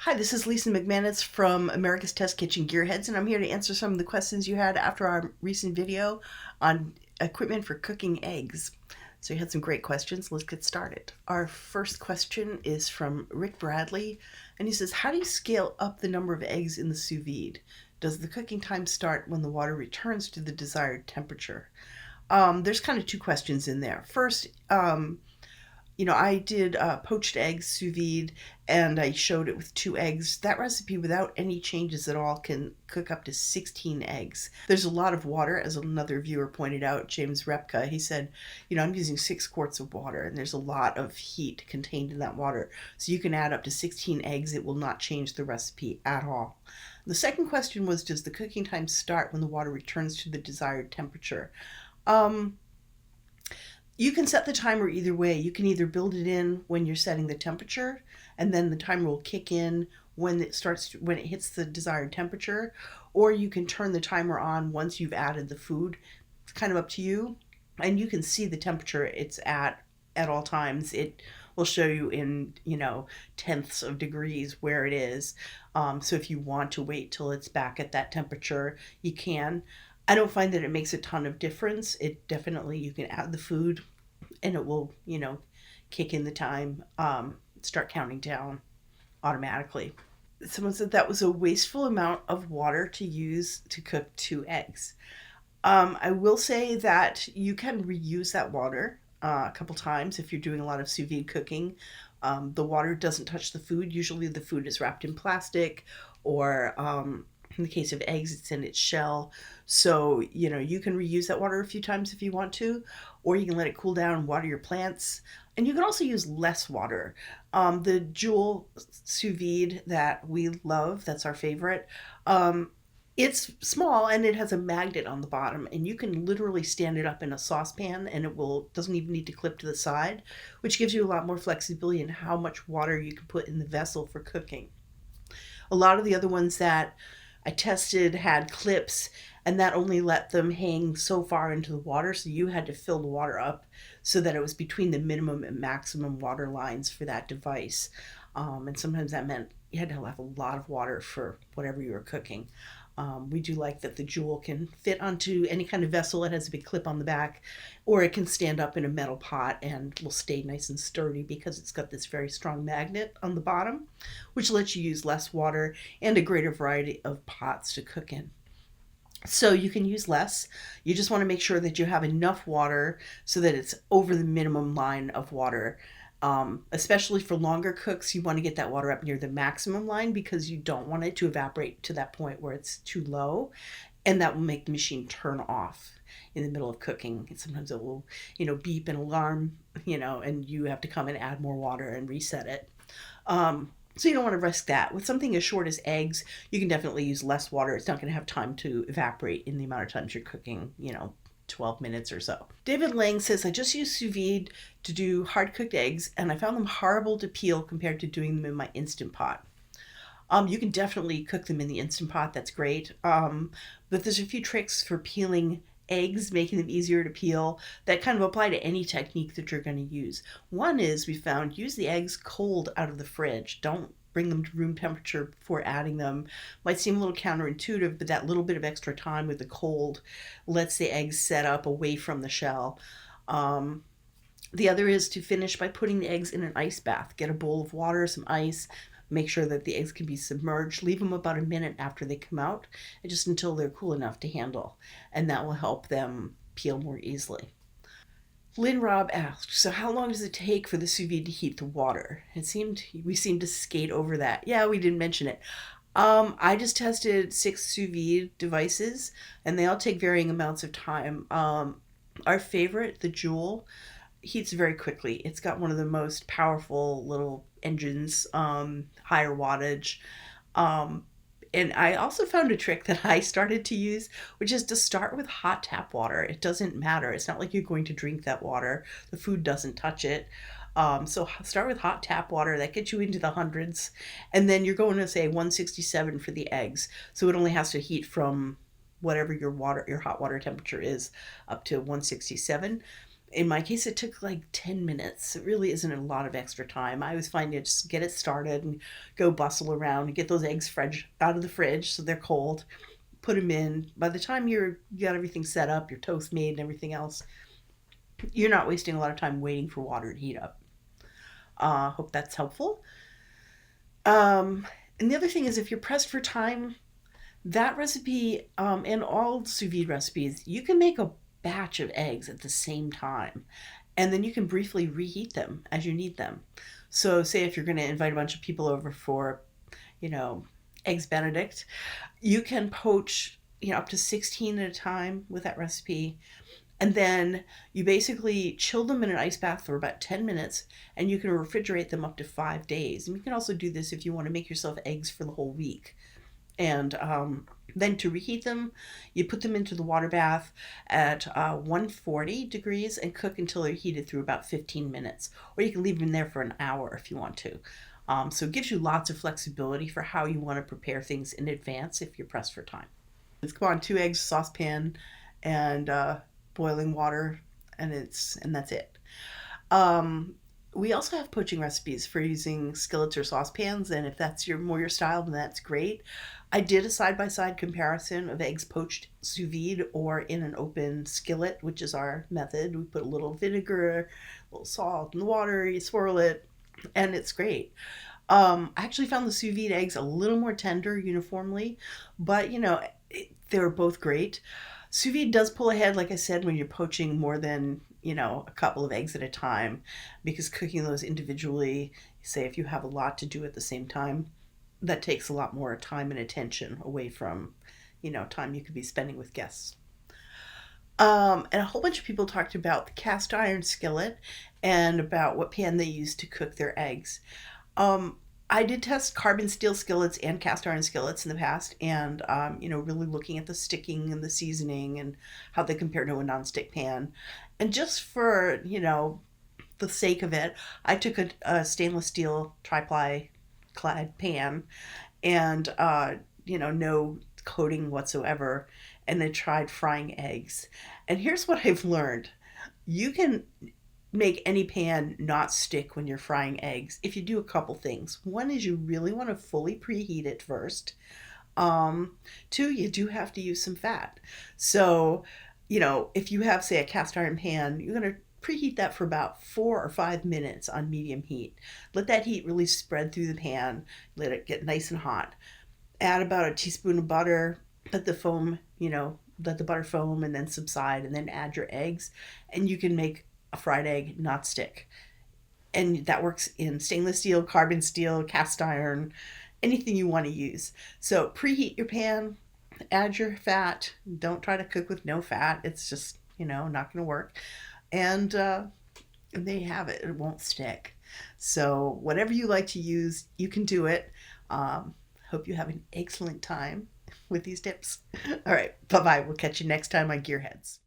Hi, this is Lisa McManus from America's Test Kitchen Gearheads, and I'm here to answer some of the questions you had after our recent video on equipment for cooking eggs. So you had some great questions. Let's get started. Our first question is from Rick Bradley, and he says, how do you scale up the number of eggs in the sous vide? Does the cooking time start when the water returns to the desired temperature? There's kind of two questions in there. First, I did poached eggs sous vide, and I showed it with 2 eggs. That recipe, without any changes at all, can cook up to 16 eggs. There's a lot of water, as another viewer pointed out, James Repka. He said, I'm using 6 quarts of water, and there's a lot of heat contained in that water. So you can add up to 16 eggs. It will not change the recipe at all. The second question was, does the cooking time start when the water returns to the desired temperature? You can set the timer either way. You can either build it in when you're setting the temperature, and then the timer will kick in when it hits the desired temperature, or you can turn the timer on once you've added the food. It's kind of up to you, and you can see the temperature it's at all times. It will show you in tenths of degrees where it is. So if you want to wait till it's back at that temperature, you can. I don't find that it makes a ton of difference. It definitely, you can add the food and it will, kick in the time, start counting down automatically. Someone said that was a wasteful amount of water to use to cook 2 eggs. I will say that you can reuse that water a couple times if you're doing a lot of sous vide cooking. The water doesn't touch the food. Usually the food is wrapped in plastic, or in the case of eggs, it's in its shell. So, you can reuse that water a few times if you want to, or you can let it cool down and water your plants. And you can also use less water. The Joule sous vide that we love, that's our favorite, it's small and it has a magnet on the bottom, and you can literally stand it up in a saucepan and doesn't even need to clip to the side, which gives you a lot more flexibility in how much water you can put in the vessel for cooking. A lot of the other ones that I tested had clips, and that only let them hang so far into the water, so you had to fill the water up so that it was between the minimum and maximum water lines for that device. And sometimes that meant you had to have a lot of water for whatever you were cooking. We do like that the Joule can fit onto any kind of vessel. It has a big clip on the back, or it can stand up in a metal pot and will stay nice and sturdy because it's got this very strong magnet on the bottom, which lets you use less water and a greater variety of pots to cook in. So you can use less. You just want to make sure that you have enough water so that it's over the minimum line of water. Especially for longer cooks, you want to get that water up near the maximum line because you don't want it to evaporate to that point where it's too low, and that will make the machine turn off in the middle of cooking. And sometimes it will, beep and alarm, and you have to come and add more water and reset it. So you don't want to risk that. With something as short as eggs, you can definitely use less water. It's not going to have time to evaporate in the amount of times you're cooking, 12 minutes or so. David Lang says, I just use sous vide to do hard-cooked eggs, and I found them horrible to peel compared to doing them in my Instant Pot. You can definitely cook them in the Instant Pot. That's great. But there's a few tricks for peeling eggs, making them easier to peel, that kind of apply to any technique that you're going to use. One is, we found, use the eggs cold out of the fridge. Don't bring them to room temperature before adding them. Might seem a little counterintuitive, but that little bit of extra time with the cold lets the eggs set up away from the shell. The other is to finish by putting the eggs in an ice bath. Get a bowl of water, some ice, make sure that the eggs can be submerged. Leave them about a minute after they come out, and just until they're cool enough to handle, and that will help them peel more easily. Lynn Robb asked, so how long does it take for the sous vide to heat the water? We seemed to skate over that. Yeah, we didn't mention it. I just tested 6 sous vide devices, and they all take varying amounts of time. Our favorite, the Joule, heats very quickly. It's got one of the most powerful little engines, higher wattage. And I also found a trick that I started to use, which is to start with hot tap water. It doesn't matter. It's not like you're going to drink that water. The food doesn't touch it. So start with hot tap water. That gets you into the hundreds. And then you're going to say 167 for the eggs. So it only has to heat from whatever your hot water temperature is up to 167. In my case, it took like 10 minutes. It really isn't a lot of extra time. I always find it just get it started and go bustle around and get those eggs fresh out of the fridge so they're cold. Put them in. By the time you got everything set up, your toast made and everything else, you're not wasting a lot of time waiting for water to heat up. Hope that's helpful. And the other thing is, if you're pressed for time, that recipe and all sous vide recipes, you can make a batch of eggs at the same time, and then you can briefly reheat them as you need them. So, say if you're going to invite a bunch of people over for, you know, eggs Benedict, you can poach, up to 16 at a time with that recipe. And then you basically chill them in an ice bath for about 10 minutes, and you can refrigerate them up to 5 days. And you can also do this if you want to make yourself eggs for the whole week. And then to reheat them, you put them into the water bath at 140 degrees and cook until they're heated through about 15 minutes. Or you can leave them there for an hour if you want to. So it gives you lots of flexibility for how you want to prepare things in advance if you're pressed for time. Let's go on 2 eggs, saucepan, and boiling water, and that's it. We also have poaching recipes for using skillets or saucepans, and if that's your style, then that's great. I did a side-by-side comparison of eggs poached sous vide or in an open skillet, which is our method. We put a little vinegar, a little salt in the water, you swirl it, and it's great. I actually found the sous vide eggs a little more tender uniformly, but they're both great. Sous vide does pull ahead, like I said, when you're poaching more than a couple of eggs at a time, because cooking those individually, say if you have a lot to do at the same time, that takes a lot more time and attention away from time you could be spending with guests. And a whole bunch of people talked about the cast iron skillet and about what pan they use to cook their eggs. I did test carbon steel skillets and cast iron skillets in the past, and really looking at the sticking and the seasoning and how they compare to a nonstick pan. And just for the sake of it, I took a stainless steel tri-ply clad pan, and no coating whatsoever, and then tried frying eggs. And here's what I've learned: you can make any pan not stick when you're frying eggs if you do a couple things. One is you really want to fully preheat it first. Two, you do have to use some fat. So, if you have, say, a cast iron pan, you're going to preheat that for about 4 or 5 minutes on medium heat. Let that heat really spread through the pan. Let it get nice and hot. Add about a teaspoon of butter. Let the foam, let the butter foam and then subside, and then add your eggs, and you can make a fried egg not stick. And that works in stainless steel, carbon steel, cast iron, anything you want to use. So preheat your pan, add your fat. Don't try to cook with no fat. It's just, not going to work. And there you have it. It won't stick. So whatever you like to use, you can do it. Hope you have an excellent time with these tips. All right. Bye-bye. We'll catch you next time on Gearheads.